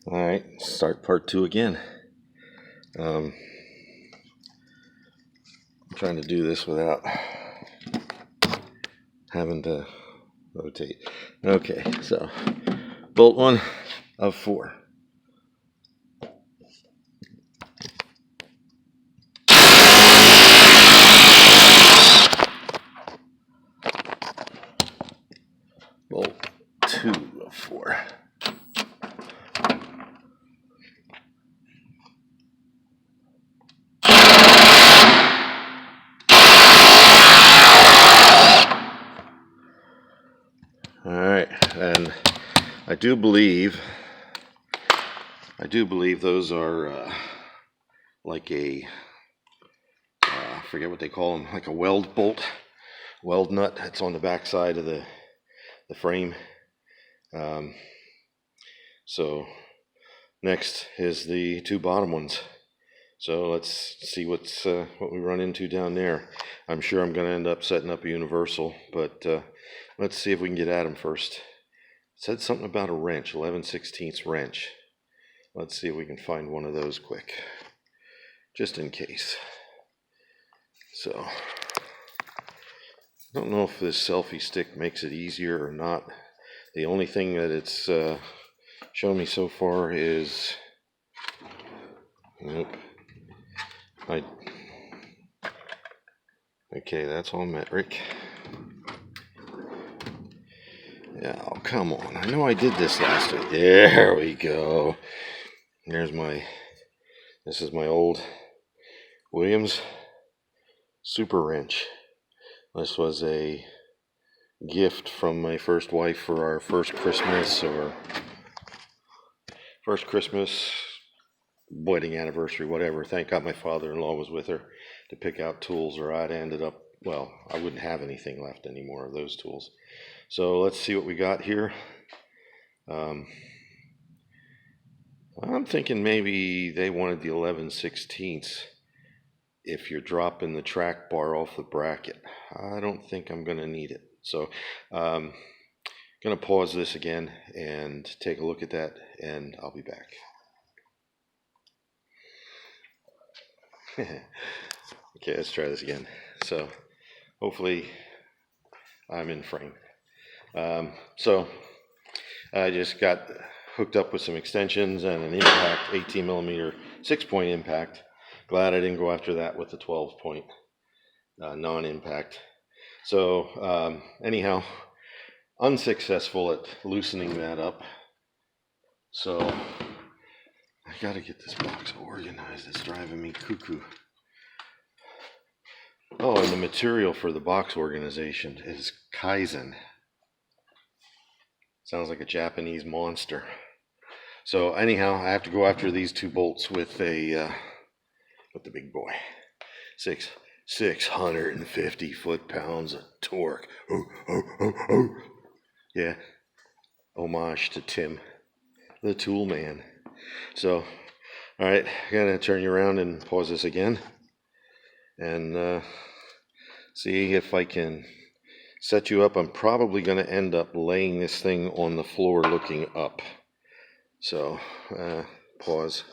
All right, start part 2 again. I'm trying to do this without having to rotate. Okay, so bolt 1 of 4. Bolt 2 of 4. All right, and I do believe those are like a I forget what they call them, like a weld nut. That's on the back side of the frame. So next is the 2 bottom ones. So let's see what we run into down there. I'm sure I'm going to end up setting up a universal, but let's see if we can get at them first. It said something about a wrench, 11/16 wrench. Let's see if we can find one of those quick, just in case. So I don't know if this selfie stick makes it easier or not. The only thing that it's shown me so far is, nope. Okay, that's all metric. Yeah, oh, come on. I know I did this last week. There we go. This is my old Williams super wrench. This was a gift from my first wife for our first Christmas, wedding anniversary, whatever. Thank God my father-in-law was with her to pick out tools, or I'd ended up, well, I wouldn't have anything left anymore of those tools. So let's see what we got here. I'm thinking maybe they wanted the 11/16 if you're dropping the track bar off the bracket. I don't think I'm going to need it. So I'm going to pause this again and take a look at that, and I'll be back. Okay, let's try this again. So hopefully I'm in frame. So I just got hooked up with some extensions and an impact, 18 millimeter 6-point impact. Glad I didn't go after that with the 12-point non-impact. So anyhow, unsuccessful at loosening that up. So I got to get this box organized. It's driving me cuckoo. Oh, and the material for the box organization is Kaizen. Sounds like a Japanese monster. So anyhow, I have to go after these 2 bolts with the big boy. 650 foot-pounds of torque. Oh. Yeah, homage to Tim, the tool man. So, all right, I gotta turn you around and pause this again, and see if I can set you up. I'm probably gonna end up laying this thing on the floor looking up. So, pause.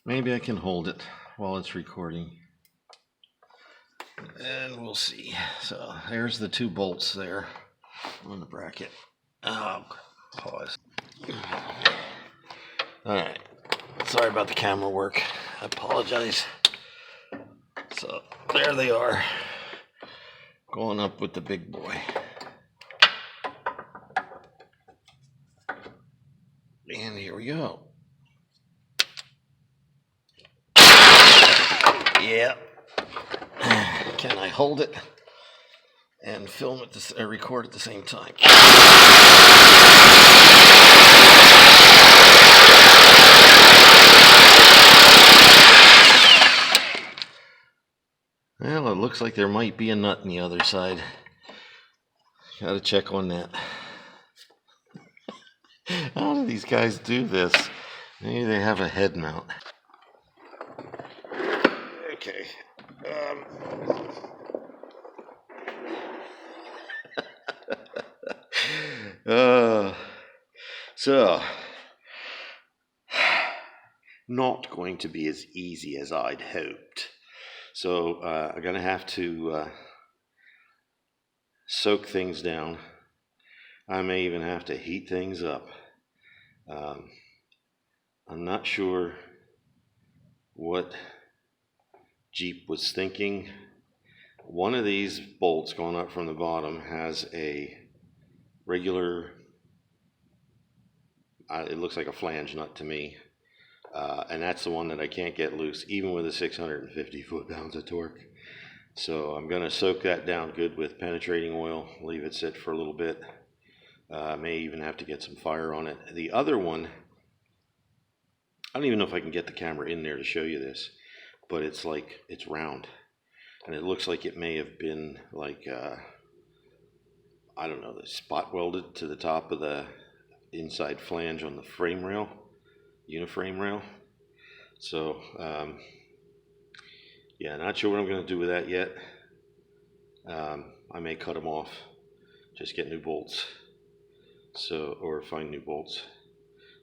Maybe I can hold it while it's recording, and we'll see. So there's the 2 bolts there on the bracket. Oh, pause. All right, sorry about the camera work. I apologize. So there they are, going up with the big boy. And here we go. Yeah. Can I hold it and film it, record at the same time? Well, it looks like there might be a nut on the other side. Gotta check on that. How do these guys do this? Maybe they have a head mount. Okay. So not going to be as easy as I'd hoped. So I'm going to have to soak things down. I may even have to heat things up. I'm not sure what Jeep was thinking. One of these bolts going up from the bottom has a regular, it looks like a flange nut to me, and that's the one that I can't get loose even with a 650 foot-pounds of torque. So I'm going to soak that down good with penetrating oil, leave it sit for a little bit. May even have to get some fire on it. The other one, I don't even know if I can get the camera in there to show you this, but it's round, and it looks like it may have been like I don't know, the spot welded to the top of the inside flange on the frame rail, uniframe rail. So yeah, not sure what I'm going to do with that yet. I may cut them off, just get new bolts, or find new bolts.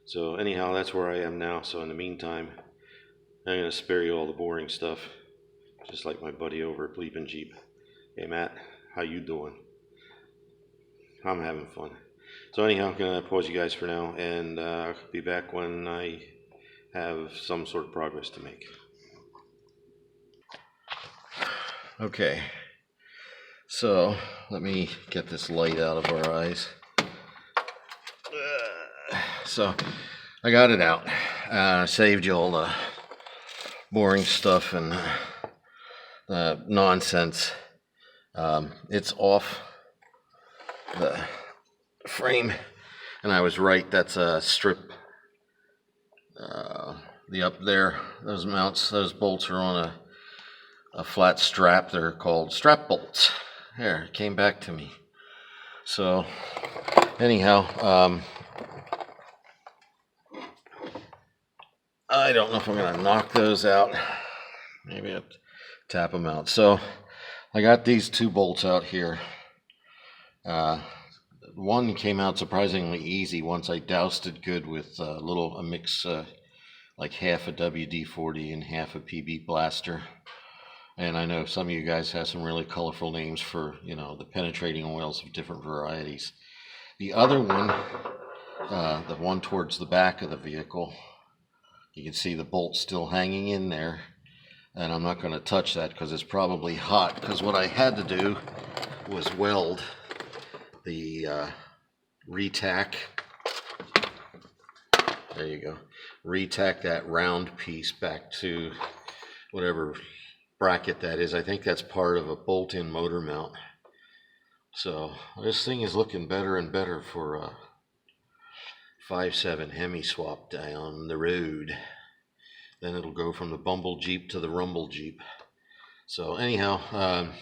So anyhow, that's where I am now. So in the meantime, I'm going to spare you all the boring stuff, just like my buddy over at Bleepin' Jeep. Hey Matt, how you doing? I'm having fun. So anyhow, I'm going to pause you guys for now, and I'll be back when I have some sort of progress to make. Okay, so let me get this light out of our eyes. So I got it out. Saved you all the boring stuff and nonsense. It's off the frame, and I was right. That's a strip. The up there, those mounts, those bolts are on a flat strap. They're called strap bolts. There, it came back to me. So anyhow, I don't know if I'm going to knock those out. Maybe I'll tap them out. So I got these two bolts out here. One came out surprisingly easy once I doused it good with a mix, like half a WD-40 and half a PB blaster. And I know some of you guys have some really colorful names for, the penetrating oils of different varieties. The other one, the one towards the back of the vehicle, you can see the bolt still hanging in there, and I'm not going to touch that because it's probably hot, because what I had to do was weld the retack. There you go. Retack that round piece back to whatever bracket that is. I think that's part of a bolt-in motor mount. So this thing is looking better and better for a 5.7 Hemi swap down the road. Then it'll go from the Bumble Jeep to the Rumble Jeep. So anyhow, I'm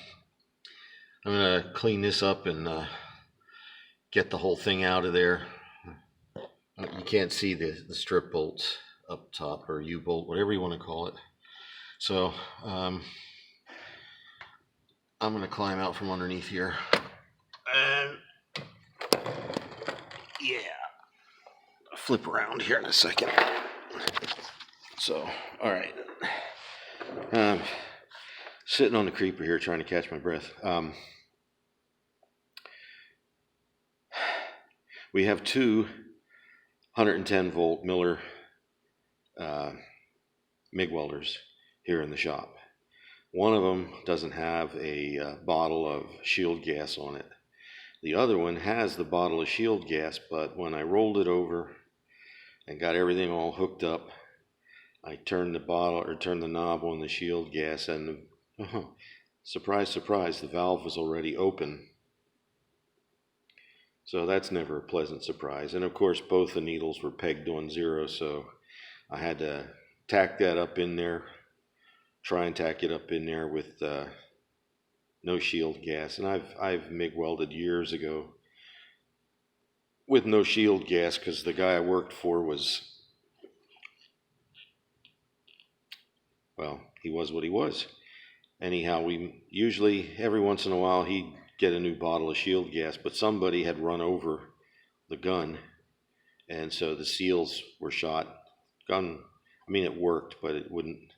going to clean this up and get the whole thing out of there. You can't see the strip bolts up top, or U-bolt, whatever you want to call it. So I'm going to climb out from underneath here. And yeah, flip around here in a second. So, all right. Sitting on the creeper here trying to catch my breath. We have two 110 volt Miller MIG welders here in the shop. One of them doesn't have a bottle of shield gas on it. The other one has the bottle of shield gas, but when I rolled it over and got everything all hooked up, I turned the knob on the shield gas, and surprise, surprise, the valve was already open. So that's never a pleasant surprise. And of course, both the needles were pegged on 0, so I had to tack that up in there, try and tack it up in there with no shield gas. And I've MIG welded years ago with no shield gas, because the guy I worked for was, well, he was what he was. Anyhow, we usually, every once in a while, he'd get a new bottle of shield gas, but somebody had run over the gun, and so the seals were shot. I mean, it worked, but it wouldn't,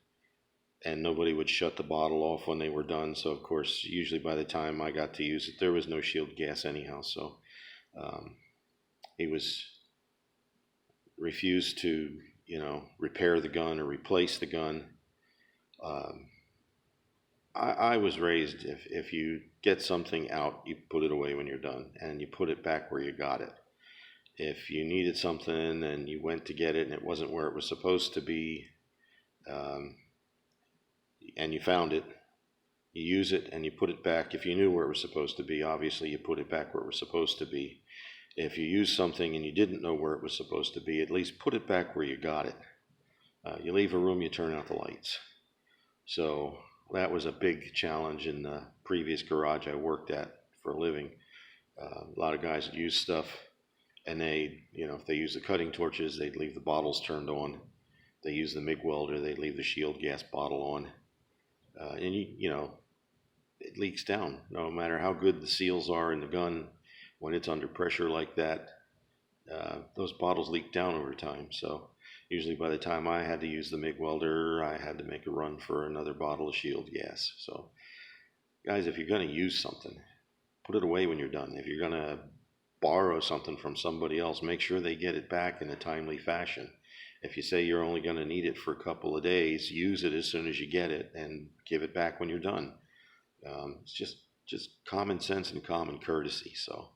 and nobody would shut the bottle off when they were done. So of course, usually by the time I got to use it, there was no shield gas anyhow. So he was refused to, repair the gun or replace the gun. Um, I was raised, if you get something out, you put it away when you're done, and you put it back where you got it. If you needed something and you went to get it and it wasn't where it was supposed to be, um, and you found it, you use it and you put it back. If you knew where it was supposed to be, obviously you put it back where it was supposed to be. If you use something and you didn't know where it was supposed to be, at least put it back where you got it. You leave a room, you turn out the lights. So that was a big challenge in the previous garage I worked at for a living. A lot of guys would use stuff, and if they use the cutting torches, they'd leave the bottles turned on. If they use the MIG welder, they'd leave the shield gas bottle on. And it leaks down. No matter how good the seals are in the gun, when it's under pressure like that, those bottles leak down over time. So usually by the time I had to use the MIG welder, I had to make a run for another bottle of shield gas. So guys, if you're going to use something, put it away when you're done. If you're going to borrow something from somebody else, make sure they get it back in a timely fashion. If you say you're only going to need it for a couple of days, use it as soon as you get it and give it back when you're done. It's just common sense and common courtesy. So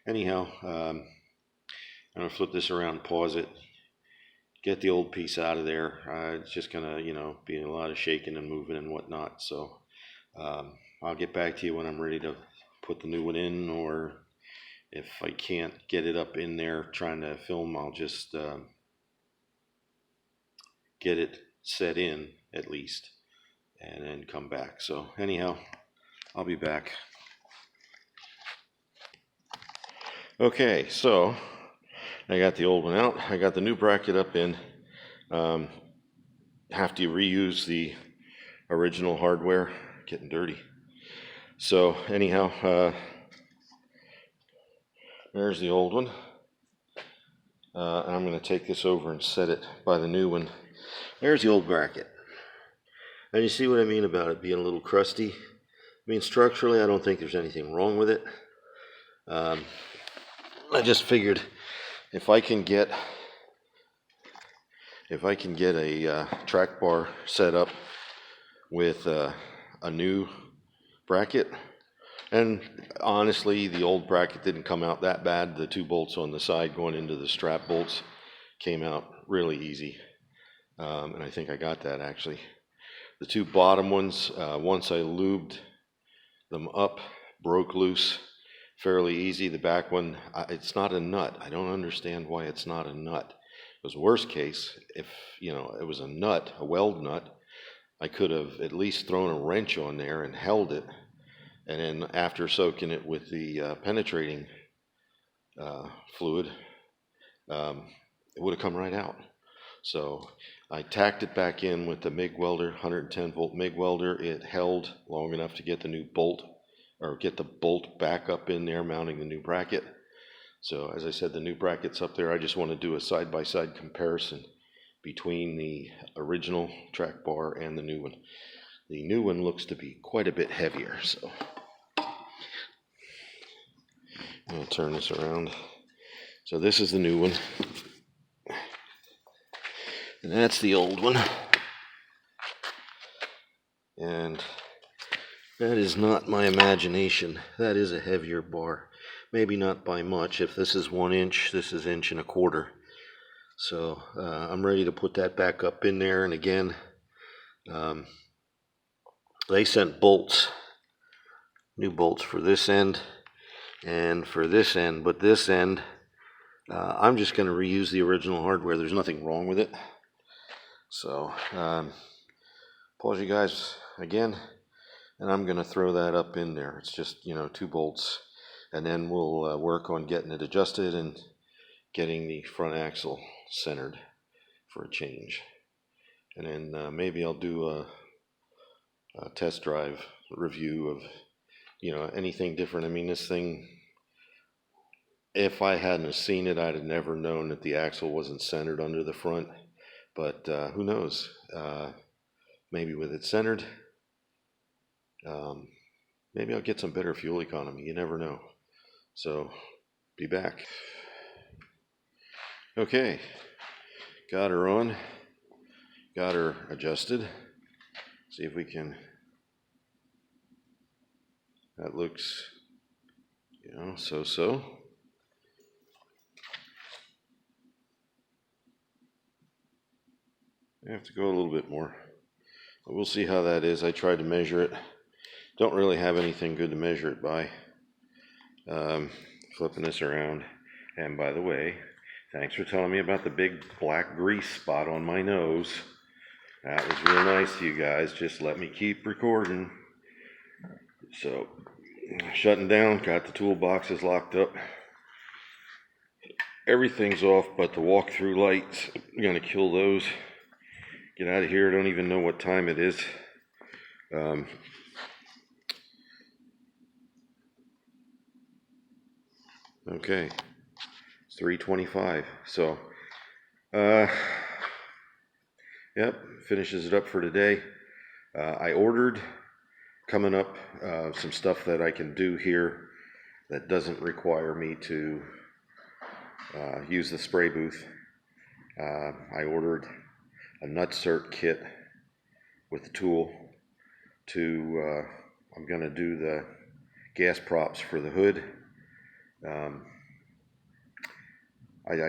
anyhow, I'm going to flip this around, pause it, get the old piece out of there. It's just going to, be a lot of shaking and moving and whatnot. So I'll get back to you when I'm ready to put the new one in, or if I can't get it up in there trying to film, I'll just get it set in at least and then come back. So anyhow, I'll be back. Okay, so I got the old one out. I got the new bracket up in. Have to reuse the original hardware. Getting dirty. So anyhow, there's the old one. I'm going to take this over and set it by the new one. There's the old bracket. And you see what I mean about it being a little crusty? I mean, structurally, I don't think there's anything wrong with it. I just figured if I can get a track bar set up with a new bracket, and honestly, the old bracket didn't come out that bad. The 2 bolts on the side going into the strap bolts came out really easy, and I think I got that actually. The 2 bottom ones, once I lubed them up, broke loose fairly easy. The back one, it's not a nut. I don't understand why it's not a nut. It was worst case, if it was a nut, a weld nut, I could have at least thrown a wrench on there and held it, and then after soaking it with the penetrating fluid, it would have come right out. So I tacked it back in with the MIG welder, 110 volt MIG welder. It held long enough to get the new bolt, or get the bolt back up in there mounting the new bracket. So as I said, the new bracket's up there. I just want to do a side-by-side comparison between the original track bar and the new one. The new one looks to be quite a bit heavier, so I'll turn this around. So this is the new one, and that's the old one. And that is not my imagination. That is a heavier bar. Maybe not by much. If this is 1 inch, this is 1.25 inches. So I'm ready to put that back up in there. And again, they sent bolts, new bolts for this end and for this end. But this end, I'm just going to reuse the original hardware. There's nothing wrong with it. So pause you guys again. And I'm going to throw that up in there. It's just, 2 bolts. And then we'll work on getting it adjusted and getting the front axle centered for a change. And then maybe I'll do a test drive review of, anything different. I mean, this thing, if I hadn't have seen it, I'd have never known that the axle wasn't centered under the front. but who knows? Maybe with it centered, maybe I'll get some better fuel economy. You never know. So, be back. Okay, got her on, got her adjusted. See if we can, that looks, so. I have to go a little bit more, but we'll see how that is. I tried to measure it. Don't really have anything good to measure it by. Flipping this around, and by the way, thanks for telling me about the big black grease spot on my nose. That was real nice to you guys. Just let me keep recording. So, shutting down, got the toolboxes locked up. Everything's off but the walk-through lights. I'm gonna kill those. Get out of here. I don't even know what time it is. Okay, it's 3:25. So, yep, finishes it up for today. I ordered, coming up, some stuff that I can do here that doesn't require me to use the spray booth. I ordered a nutsert kit with the tool to, I'm going to do the gas props for the hood. I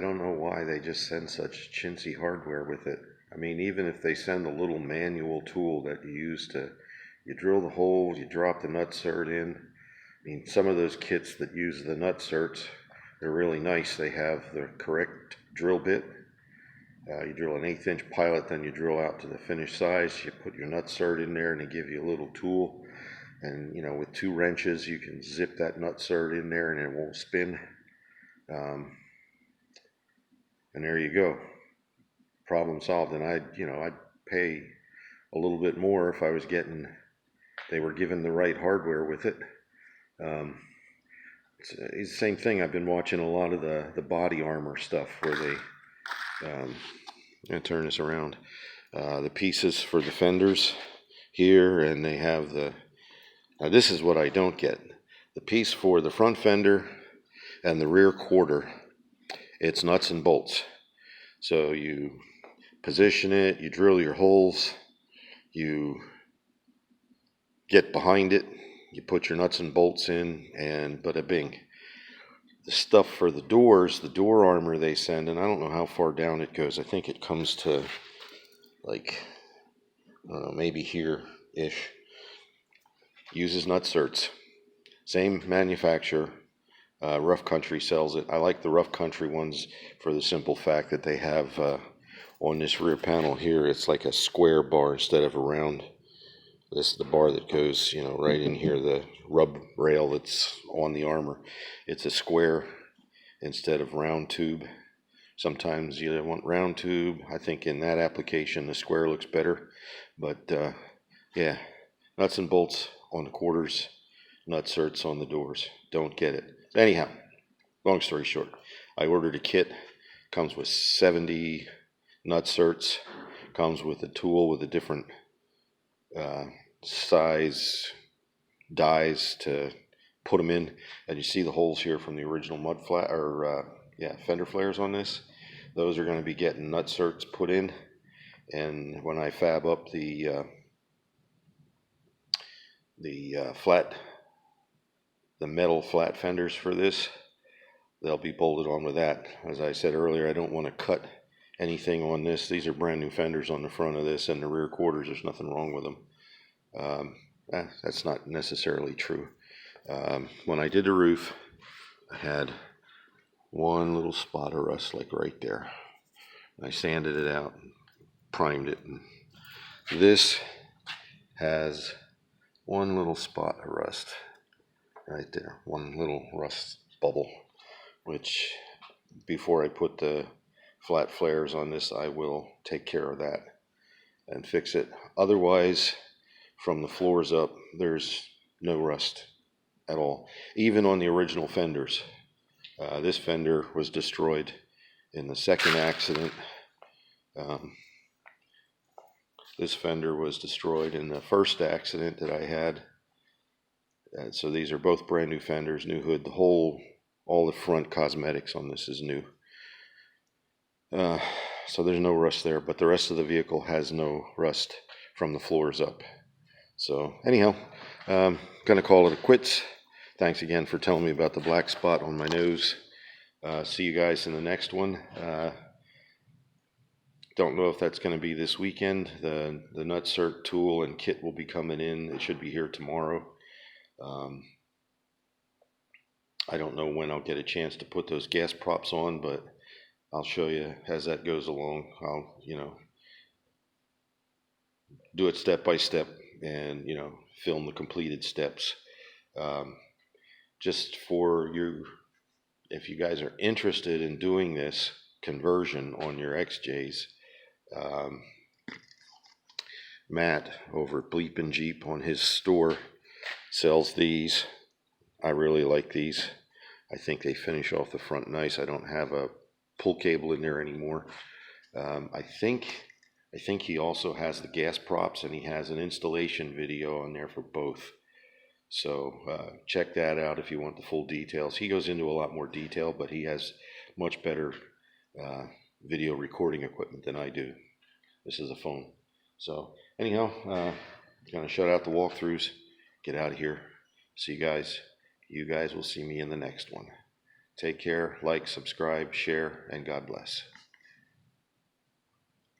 don't know why they just send such chintzy hardware with it. I mean, even if they send a little manual tool that you use you drill the hole, you drop the nutsert in. I mean, some of those kits that use the nutserts, they're really nice. They have the correct drill bit. You drill an 1/8 inch pilot, then you drill out to the finished size. You put your nutsert in there and they give you a little tool. And, with 2 wrenches, you can zip that nutsert in there and it won't spin. And there you go. Problem solved. And I'd pay a little bit more if they were given the right hardware with it. It's the same thing. I've been watching a lot of the body armor stuff where they, I'm going to turn this around, the pieces for the fenders here, and they have now this is what I don't get. The piece for the front fender and the rear quarter, it's nuts and bolts. So you position it, you drill your holes, you get behind it, you put your nuts and bolts in, and bada bing. The stuff for the doors, the door armor they send, and I don't know how far down it goes. I think it comes to like, I don't know, maybe here-ish. Uses nutserts. Same manufacturer. Rough Country sells it. I like the Rough Country ones for the simple fact that they have on this rear panel here, it's like a square bar instead of a round. This is the bar that goes, right in here, the rub rail that's on the armor. It's a square instead of round tube. Sometimes you want round tube. I think in that application the square looks better. But yeah, nuts and bolts on the quarters, nutserts on the doors. Don't get it. Anyhow, long story short, I ordered a kit. Comes with 70 nutserts. Comes with a tool with a different size dies to put them in. And you see the holes here from the original fender flares on this. Those are going to be getting nutserts put in. And when I fab up the metal flat fenders for this, they'll be bolted on with that. As I said earlier, I don't want to cut anything on this. These are brand new fenders on the front of this, and the rear quarters, there's nothing wrong with them. That's not necessarily true. When I did the roof, I had one little spot of rust, like right there. I sanded it out, primed it, and this has one little spot of rust right there, one little rust bubble, which before I put the flat flares on this, I will take care of that and fix it. Otherwise, from the floors up, there's no rust at all, even on the original fenders. This fender was destroyed in the second accident Um, this fender was destroyed in the first accident that I had. So these are both brand new fenders, new hood. All the front cosmetics on this is new. So there's no rust there, but the rest of the vehicle has no rust from the floors up. So anyhow, gonna call it a quits. Thanks again for telling me about the black spot on my nose. See you guys in the next one. Don't know if that's going to be this weekend. The nutsert tool and kit will be coming in. It should be here tomorrow. I don't know when I'll get a chance to put those gas props on, but I'll show you as that goes along. I'll, do it step by step and, film the completed steps. Just for you, if you guys are interested in doing this conversion on your XJs, Matt over at Bleep and Jeep on his store sells these. I really like these. I think they finish off the front nice. I don't have a pull cable in there anymore. I think he also has the gas props, and he has an installation video on there for both. So check that out if you want the full details. He goes into a lot more detail, but he has much better video recording equipment than I do. This is a phone. So anyhow, gonna shut out the walkthroughs, get out of here. See you guys. You guys will see me in the next one. Take care, like, subscribe, share, and God bless.